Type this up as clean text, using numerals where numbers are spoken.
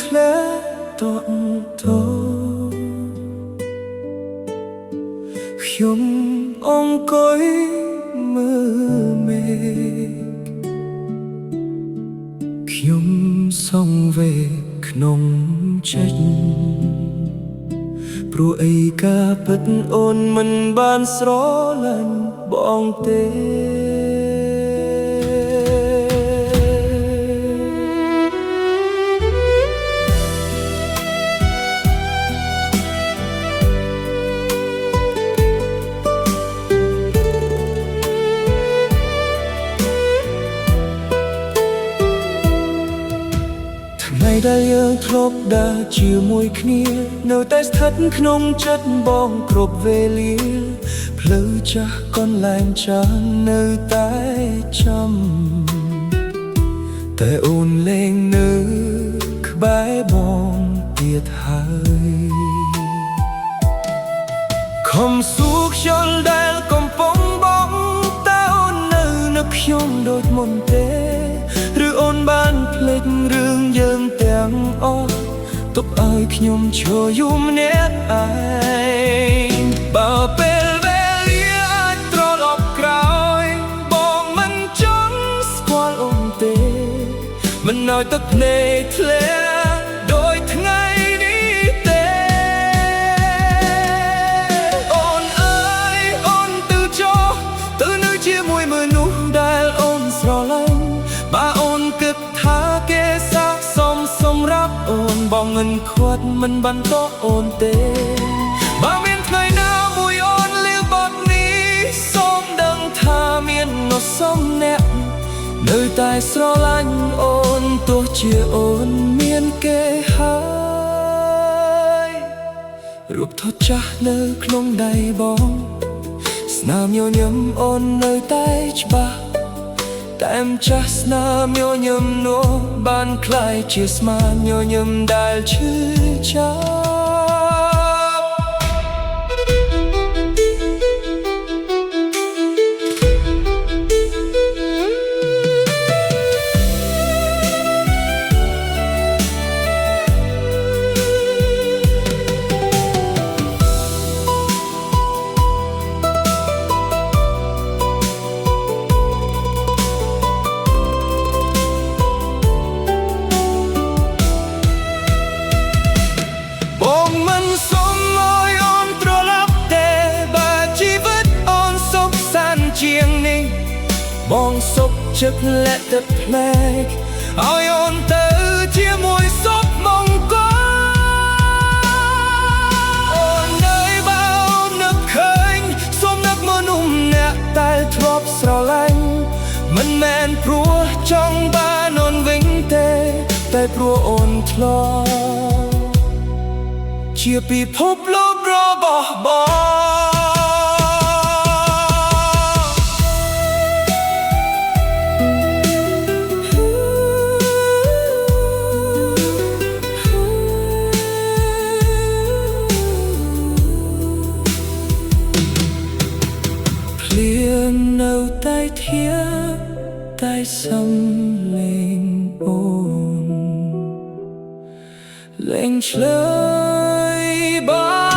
ធ្លាតតខ្ញុំអង្គុយមើលមេឃខ្ញុំសង្វេគក្នុងចិត្តព្រោះអីការពិតអូនមិនបានស្រឡាញ់បងទេថ្ងៃដែលយើងធ្លាប់ដើរជាមួយគ្នានៅតែស្ថិតក្នុងចិត្តបងគ្រប់វេលាផ្លូវចាស់កន្លែងចាស់នៅតែចាំតែអូនលែងនៅក្បែរបងទៀតហើយខំសួរខ្យល់ដែលកំពុងបងតើអូននៅនឹកខ្ញុំដូចមុនទេឬអូនបានភ្លេចរឿងយើងទាំងអស់ទុកឲ្យខ្ញុំឈរយំម្នាក់ឯងបើពេលវេលាអាចត្រឡប់ក្រោយបងមិនចង់ស្គាល់អូនទេមិនឲ្យទឹកភ្នែកធ្លាក់ដូចថ្ងៃនេះទេអូនអើយអូនទៅចុះទៅនៅជាមួយមនុស្សដែលអូនស្រឡាញ់បើអូនគិតថាគេស័ក្តិសមសម្រាប់អូនបងមិនខ្វាត់មិនបន្តអូនទេបើមានថ្ងៃណាមួយអូនលឺបទនេះសូមដឹងថាមាននោះសំអ្នកនៅតែស្រឡាញ់អូនទោះជាអូនមានគេហើយរូបថតចាស់នៅក្នុងដៃបងស្នាមញញឹមអូននៅតែច្បាស់តែមចាស់ស្នាមញញឹមនោះបានคล้ายជាស្មាញញឹមដែលឈឺចាប់បងសុខចិត្តលាក់ទឹកភ្នែកឲ្យអូនទៅជាមួយសុខមង្គលអូននៅបើអូននឹកឃើញសូមនឹកមនុស្សអ្នកតែធ្លាប់ស្រឡាញ់មិនមែនព្រោះចង់បានអូនវិញទេតែព្រោះអូនធ្លាប់ជាពិភពលោករបស់បងនៅតែធៀបតែសំលេងអូនលែងឆ្លើយបាន